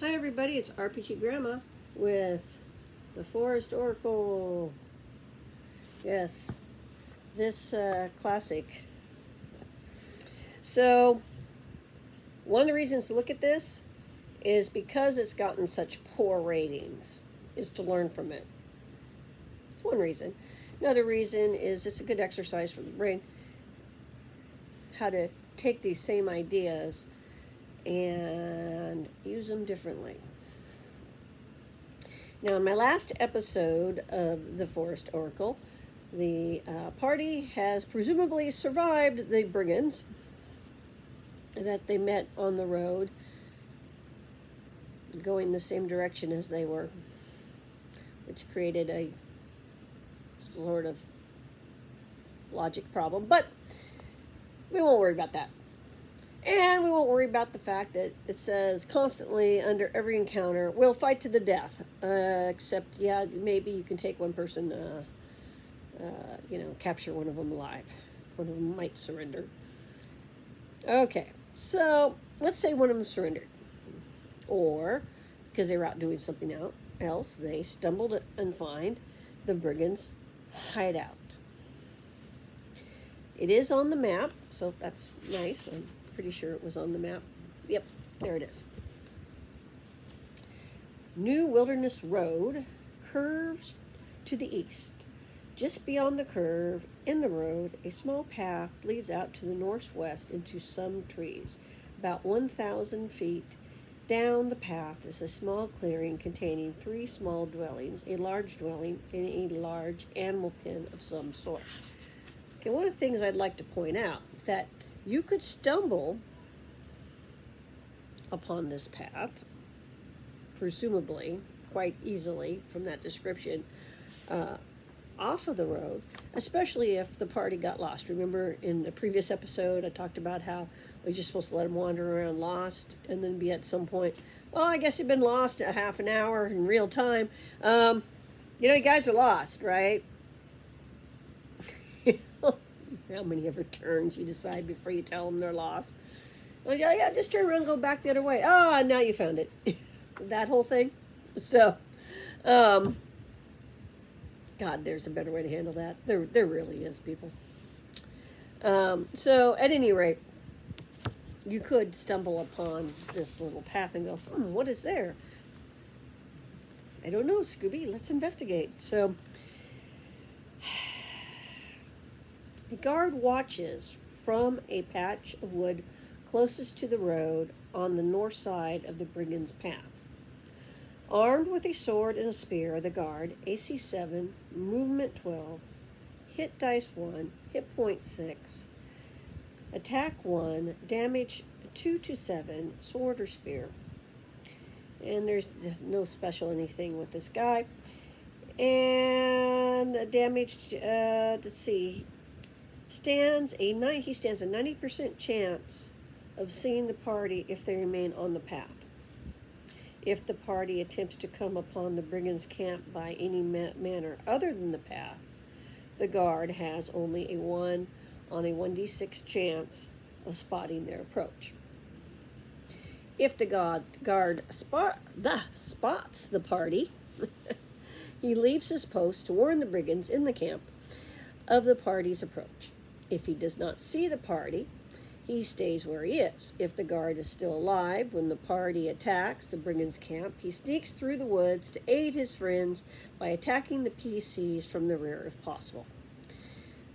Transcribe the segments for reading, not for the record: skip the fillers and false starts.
Hi everybody, it's RPG Grandma with the Forest Oracle. Yes, this classic. So, one of the reasons to look at this is because it's gotten such poor ratings, is to learn from it. It's one reason. Another reason is it's a good exercise for the brain, how to take these same ideas and use them differently. Now, in my last episode of the Forest Oracle, the party has presumably survived the brigands that they met on the road, going the same direction as they were, which created a sort of logic problem. But we won't worry about that. And we won't worry about the fact that it says constantly under every encounter, we'll fight to the death. Except, yeah, maybe you can take one person, capture one of them alive. One of them might surrender. Okay, so let's say one of them surrendered. Or, because they were out doing something else, they stumbled and find the brigands' hideout. It is on the map, so that's nice. I'm pretty sure it was on the map. Yep, there it is. New Wilderness Road curves to the east. Just beyond the curve, in the road, a small path leads out to the northwest into some trees. About 1,000 feet down the path is a small clearing containing 3 small dwellings, a large dwelling, and a large animal pen of some sort. Okay, one of the things I'd like to point out that you could stumble upon this path, presumably quite easily from that description, off of the road, especially if the party got lost. Remember in the previous episode, I talked about how we're just supposed to let them wander around lost and then be at some point, well, I guess you've been lost a half an hour in real time. You guys are lost, right? How many ever turns you decide before you tell them they're lost? Oh, yeah, just turn around and go back the other way. Oh, now you found it. That whole thing. So, God, there's a better way to handle that. There really is, people. So, at any rate, you could stumble upon this little path and go, what is there? I don't know, Scooby. Let's investigate. So, a guard watches from a patch of wood closest to the road on the north side of the brigand's path. Armed with a sword and a spear, the guard, AC 7, movement 12, hit dice 1, hit point 6, attack 1, damage 2 to 7, sword or spear. And there's no special anything with this guy. And damage, let's see, he stands a 90% chance of seeing the party if they remain on the path. If the party attempts to come upon the brigands' camp by any manner other than the path, the guard has only a 1 on a 1d6 chance of spotting their approach. If the guard spots the party, he leaves his post to warn the brigands in the camp of the party's approach. If he does not see the party, he stays where he is. If the guard is still alive when the party attacks the brigands' camp, he sneaks through the woods to aid his friends by attacking the PCs from the rear if possible.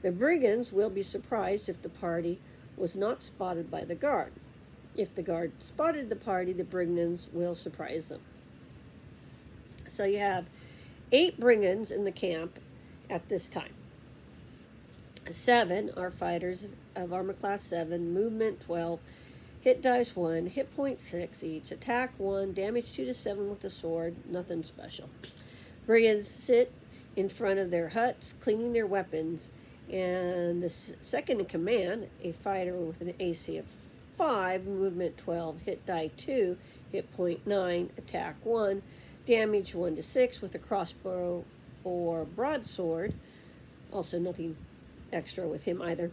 The brigands will be surprised if the party was not spotted by the guard. If the guard spotted the party, the brigands will surprise them. So you have 8 brigands in the camp at this time. 7 are fighters of armor class 7, movement 12, hit dice 1, hit point 6 each, attack 1, damage 2 to 7 with a sword, nothing special. Brigands sit in front of their huts, cleaning their weapons, and the second in command, a fighter with an AC of 5, movement 12, hit die 2, hit point 9, attack 1, damage 1 to 6 with a crossbow or broadsword, also nothing extra with him either,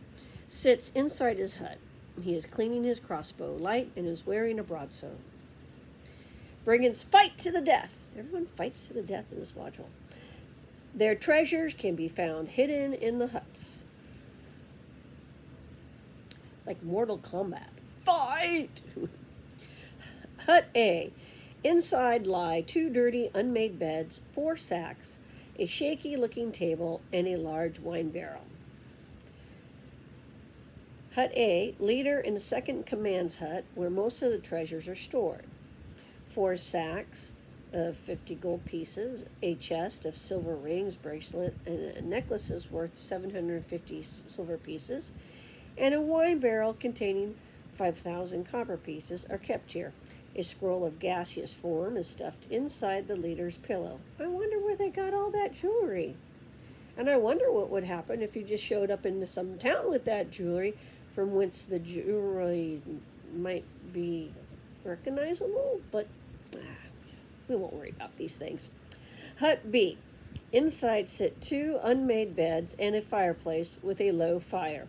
sits inside his hut. He is cleaning his crossbow light and is wearing a broadsword. Brigands fight to the death. Everyone fights to the death in this module. Their treasures can be found hidden in the huts. Like Mortal Kombat. Fight! Hut A. Inside lie 2 dirty, unmade beds, 4 sacks, a shaky-looking table, and a large wine barrel. Hut A. Leader in the second command's hut, where most of the treasures are stored. 4 sacks of 50 gold pieces, a chest of silver rings, bracelet, and necklaces worth 750 silver pieces, and a wine barrel containing 5,000 copper pieces are kept here. A scroll of gaseous form is stuffed inside the leader's pillow. I wonder where they got all that jewelry. And I wonder what would happen if you just showed up into some town with that jewelry, from whence the jewelry might be recognizable, but we won't worry about these things. Hut B. Inside sit 2 unmade beds and a fireplace with a low fire.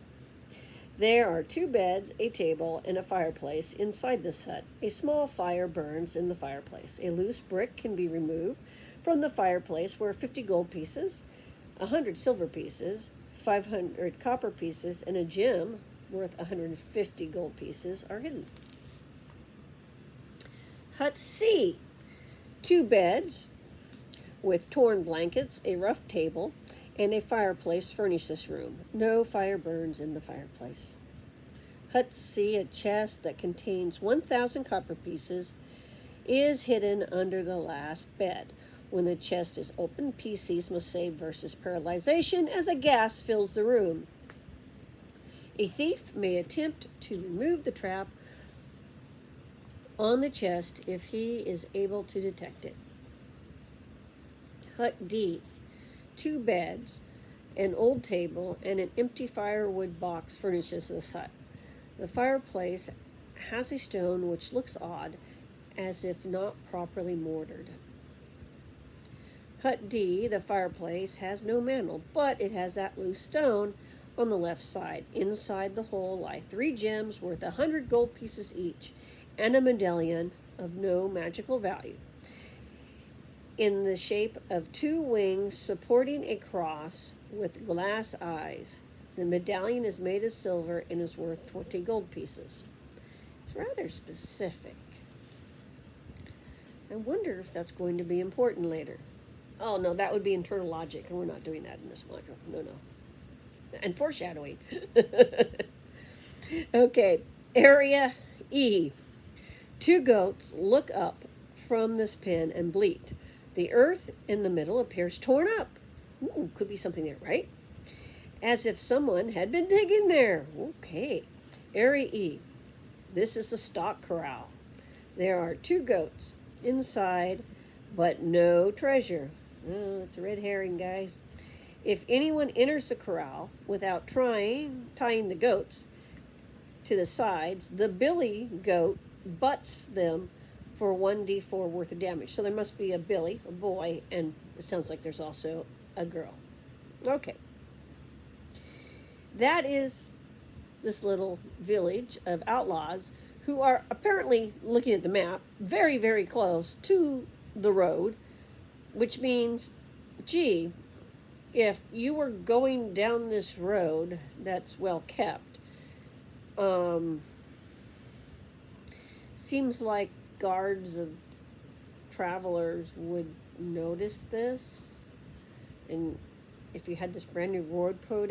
There are 2 beds, a table, and a fireplace inside this hut. A small fire burns in the fireplace. A loose brick can be removed from the fireplace where 50 gold pieces, 100 silver pieces, 500 copper pieces, and a gem worth 150 gold pieces are hidden. Hut C. 2 beds with torn blankets, a rough table, and a fireplace furnish this room. No fire burns in the fireplace. Hut C. A chest that contains 1,000 copper pieces is hidden under the last bed. When the chest is opened, PCs must save versus paralyzation as a gas fills the room. A thief may attempt to remove the trap on the chest if he is able to detect it. Hut D. 2 beds, an old table, and an empty firewood box furnishes this hut. The fireplace has a stone which looks odd, as if not properly mortared. Hut D. The fireplace has no mantel, but it has that loose stone on the left side. Inside the hole lie 3 gems worth 100 gold pieces each, and a medallion of no magical value, in the shape of 2 wings supporting a cross with glass eyes. The medallion is made of silver and is worth 20 gold pieces. It's rather specific. I wonder if that's going to be important later. Oh, no, that would be internal logic, and we're not doing that in this module. No. And foreshadowing. Okay, area E. 2 goats look up from this pen and bleat. The earth in the middle appears torn up. Ooh, could be something there, right? As if someone had been digging there. Okay. Area E. This is a stock corral. There are 2 goats inside, but no treasure. Oh, it's a red herring, guys. If anyone enters the corral without tying the goats to the sides, the billy goat butts them for 1d4 worth of damage. So there must be a billy, a boy, and it sounds like there's also a girl. Okay. That is this little village of outlaws who are apparently, looking at the map, very, very close to the road, which means, gee, if you were going down this road that's well kept, seems like guards of travelers would notice this, and if you had this brand new road put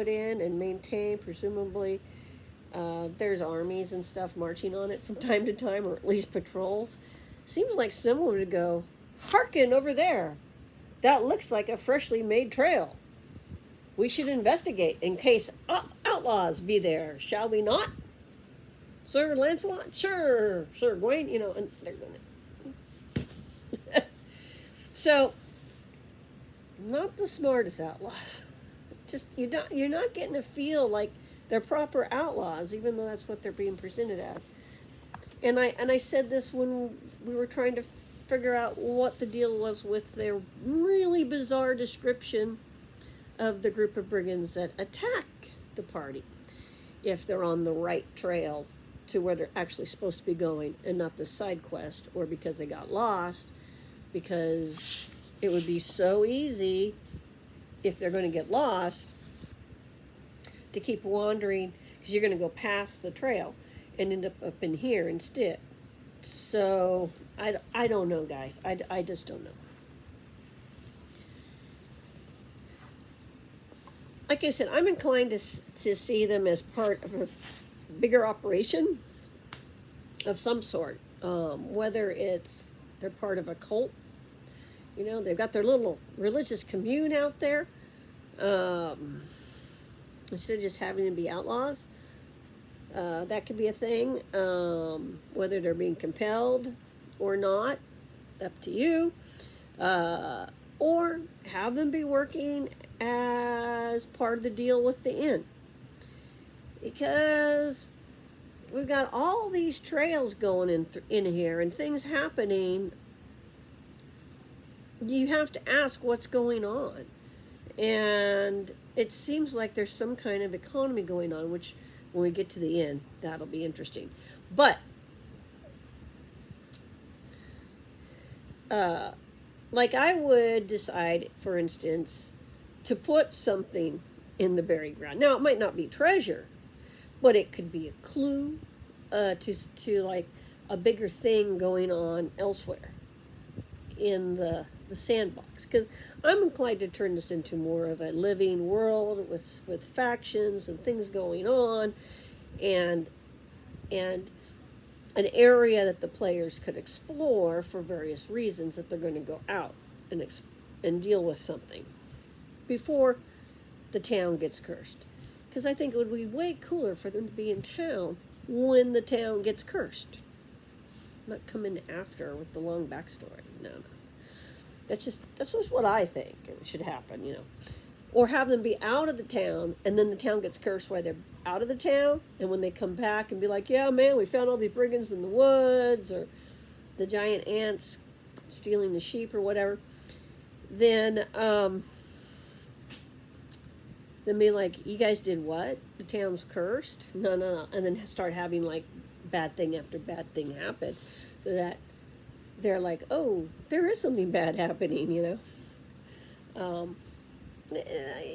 in and maintained, presumably there's armies and stuff marching on it from time to time, or at least patrols. Seems like someone would go, "Hearken over there, that looks like a freshly made trail. We should investigate in case outlaws be there, shall we not? Sir Lancelot?" "Sure, Sir Gawain," and they're doing it. So, not the smartest outlaws. Just you're not getting to feel like they're proper outlaws, even though that's what they're being presented as. And I said this when we were trying to figure out what the deal was with their really bizarre description of the group of brigands that attack the party, if they're on the right trail to where they're actually supposed to be going, and not the side quest, or because they got lost, because it would be so easy, if they're going to get lost, to keep wandering, because you're going to go past the trail and end up in here instead. So I don't know, guys. I just don't know. Like I said, I'm inclined to see them as part of a bigger operation of some sort. Whether it's they're part of a cult, you know, they've got their little religious commune out there, instead of just having them be outlaws. That could be a thing. Whether they're being compelled or not, up to you. Or have them be working as part of the deal with the inn. Because we've got all these trails going in here and things happening. You have to ask what's going on. And it seems like there's some kind of economy going on, which when we get to the end, that'll be interesting. But like I would decide, for instance, to put something in the buried ground. Now, it might not be treasure, but it could be a clue to like a bigger thing going on elsewhere in the sandbox. Because I'm inclined to turn this into more of a living world with factions and things going on, and an area that the players could explore for various reasons, that they're going to go out and deal with something before the town gets cursed. Because I think it would be way cooler for them to be in town when the town gets cursed. Not come in after with the long backstory. No. That's just what I think should happen, you know. Or have them be out of the town, and then the town gets cursed while they're out of the town, and when they come back and be like, yeah, man, we found all these brigands in the woods, or the giant ants stealing the sheep or whatever, then be like, you guys did what? The town's cursed? No. And then start having like bad thing after bad thing happen, so that they're like, oh, there is something bad happening, you know.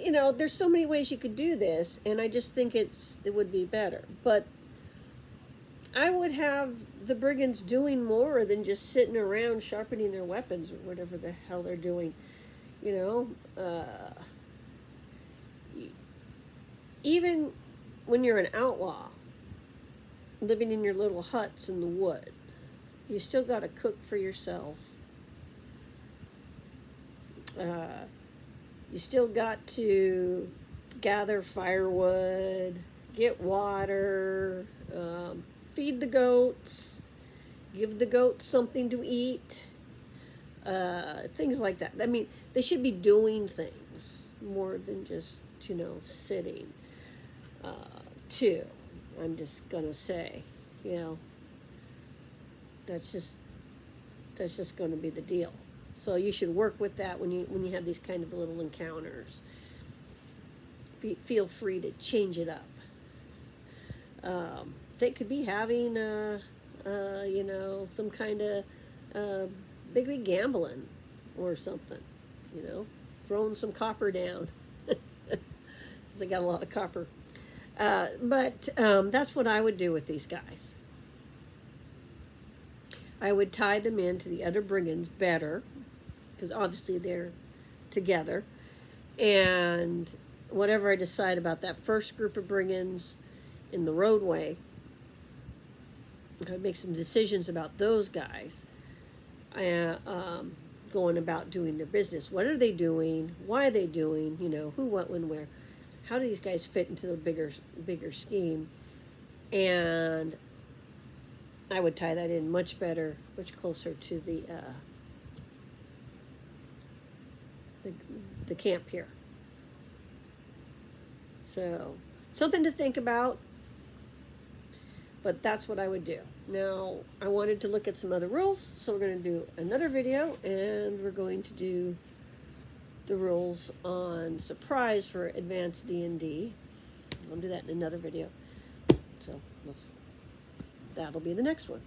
You know, there's so many ways you could do this, and I just think it would be better. But I would have the brigands doing more than just sitting around sharpening their weapons or whatever the hell they're doing, you know. Even when you're an outlaw, living in your little huts in the wood, you still got to cook for yourself. You still got to gather firewood, get water, feed the goats, give the goats something to eat, things like that. I mean, they should be doing things more than just, you know, sitting, too. I'm just going to say, you know, that's just going to be the deal. So you should work with that when you have these kind of little encounters. Feel free to change it up. They could be having, you know, some kind of big gambling or something. You know, throwing some copper down. Because they got a lot of copper. But that's what I would do with these guys. I would tie them into the other brigands better, because obviously they're together. And whatever I decide about that first group of brigands in the roadway, I'd make some decisions about those guys, going about doing their business. What are they doing? Why are they doing? You know, who, what, when, where. How do these guys fit into the bigger scheme? And I would tie that in much better, much closer to the camp here. So, something to think about, but that's what I would do. Now, I wanted to look at some other rules, so we're going to do another video, and we're going to do the rules on surprise for advanced D&D. I'll do that in another video. So, let's that'll be the next one.